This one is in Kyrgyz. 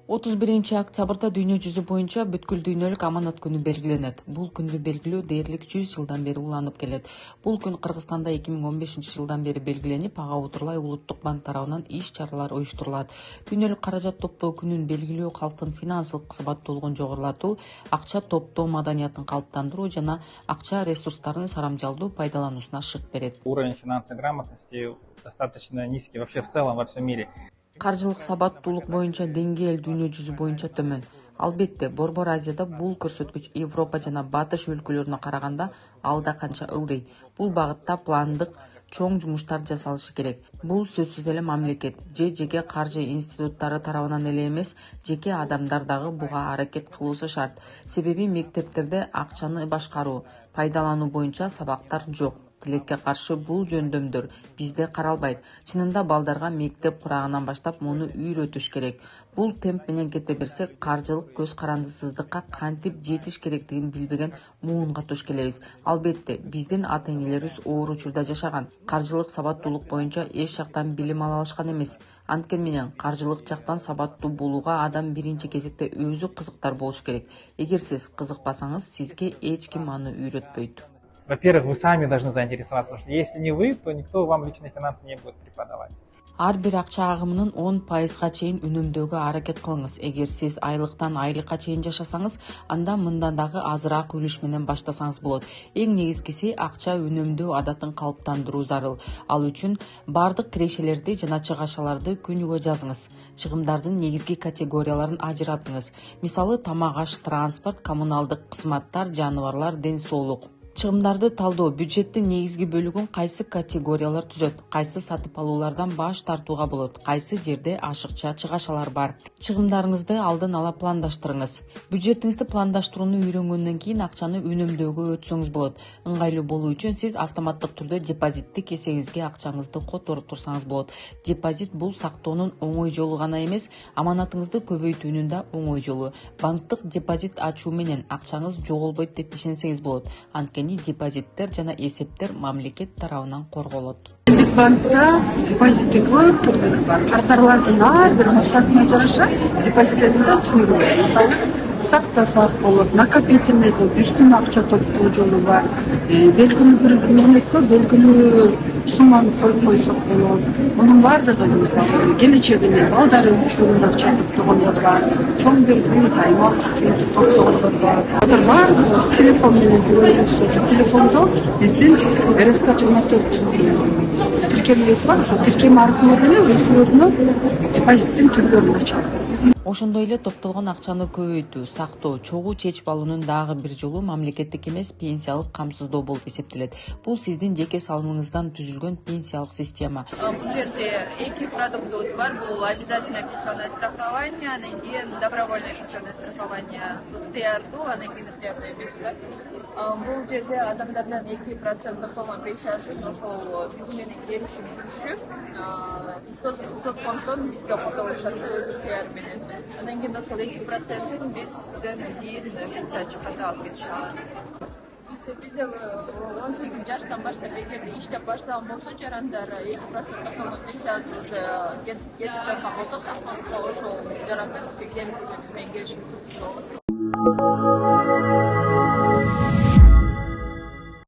31-октябрда дүйнө жүзү боюнча бүткүл дүйнөлүк аманат күнү белгиленет. Бул күндү белгилөө дээрлик 100 жылдан бери уланып келет. Бул күн Кыргызстанда 2015-жылдан бери белгиленип, ага отурлай Улуттук банк тарабынан иш-чаралар уюштурулат. Дүйнөлүк каражат топтоо күнүн белгилөө калктын финансылык сабаттуулугун жогорулатуу, акча топтоо маданиятын калыптандыруу жана акча ресурстарын сарамжалдуу пайдалануусуна шык берет. Уровень финансовой грамотности достаточно низкий вообще в целом во всем мире. Каржылык сабаттуулук боюнча деңгээл дүйнө жүзү боюнча төмөн. Албетте, Борбор Азияда бул көрсөткүч Европа жана Батыш өлкөлөрүнө караганда алда канча ылдый. Бул багытта пландык чоң жумуштар жасалышы керек. Бул сөзсүз эле мамлекет же жеке каржы институттары тарабынан эле эмес, жеке адамдар дагы буга аракет кылуусу шарт. Себеби мектептерде акчаны башкаруу, пайдалануу боюнча сабактар жок. Тилекке каршы бул жөндөмдөр бизде каралбайт. Чынында балдарга мектеп курагынан баштап муну үйрөтүш керек. Бул темп менен кете берсек, каржылык көз карандысыздыкка кантип жетиш керектигин билбеген муунга туш келебиз. Албетте, биздин ата-энелерибиз оор учурда жашаган. Каржылык сабаттуулук боюнча эч жактан билим ала алышкан эмес. Анткени менен каржылык жактан сабаттуу болууга адам биринчи кезекте өзү кызыктар болуш керек. Эгер сиз кызыкпасаңыз, сизге эч ким аны үйрөтпөйт. Во-первых, вы сами должны заинтересоваться, потому что если не вы, то никто вам личные финансы не будет преподавать. Ар бир акча агымынын 10%га чейин үнөмдөөгө аракет кылыңыз. Эгер сиз айлыктан айлыкка чейин жашасаңыз, анда мындан дагы азыраак үлүш менен баштасаңыз болот. Эң негизгиси акча үнөмдөө адатын калыптандыруу зарыл. Ал үчүн бардык кирешелерди жана чыгашаларды күнүгө жазыңыз. Чыгымдардын негизги категорияларын ажыратыңыз. Мисалы, тамак аш, транспорт, коммуналдык кызматтар, жаныбарлар, ден соолук. Чыгымдарды талдоо бюджеттин негизги бөлүгүн кайсы категориялар түзөт, кайсы сатып алуулардан баш тартууга болот, кайсы жерде ашыкча чыгашалар бар. Чыгымдарыңызды алдын ала пландаштырыңыз. Бюджетиңизди пландаштырууну үйрөнгөндөн кийин акчаны үнөмдөөгө өтсөңүз болот. Ыңгайлуу болуу үчүн сиз автоматтык түрдө депозиттик эсебиңизге акчаңызды которуп турсаңыз болот. Депозит бул сактоонун оңой жолу гана эмес, аманатыңызды көбөйтүүнүн да оңой жолу. Банктык депозит ачуу менен акчаңыз жоголбойт деп ишенсеңиз болот. Депозиттер жана эсептер мамлекет тарабынан корголот. Банкта депозитте көп түрлөрү бар. Карталардын ар бир максатына жараша депозиттеринде түзүлгөн. Мисалы, сактасак болот, накопительный болуп, үстүн акча топтоо жолу бар. Белгилүү бир мөөнөткө белгилүү сумманы коюп койсок болот. Мунун баардыгы мисалы келечегине балдарын учурунда акча топтогондор бар. Чоң бир бюджет алыш үчүн топтогондор бар. Азыр баардыгыбыз телефон менен жүрөбүз. Телефондо биздин РСК 24 тиркемебиз бар. Ошо тиркем аркылуу деле өзүнө депозиттин түрлөрүн ачат. Ошондой эле топтолгон акчаны көбөйтүү, сактоо, чогуу чечип алуунун дагы бир жолу мамлекеттик эмес пенсиялык камсыздоо болуп эсептелет. Бул сиздин жеке салымыңыздан түзүлгөн пенсиялык система. Бул жерде эки продуктыбыз бар. Бул обязательное пенсионное страхование, анан кийин добровольное пенсионное страхование. Ыктыярдуу, анан кийин ыктыярдуу эмес да. Бул жерде адамдардын 2% топтолгон пенсиясын ошол биз менен келишип жүрүшүп, соцфонддон бизге которушат өз ыктыяры менен. Анан кийин ошол 2%-ын бизден кийин пенсия чыкканда алып кетишет. Бизде 18 жаштан баштап эгерде иштеп баштаган болсо жарандар 2% топтолгон пенсиясы уже кетип жаткан болсо соцфондко ошол жарандар бизге келип уже биз менен келишип турса болот.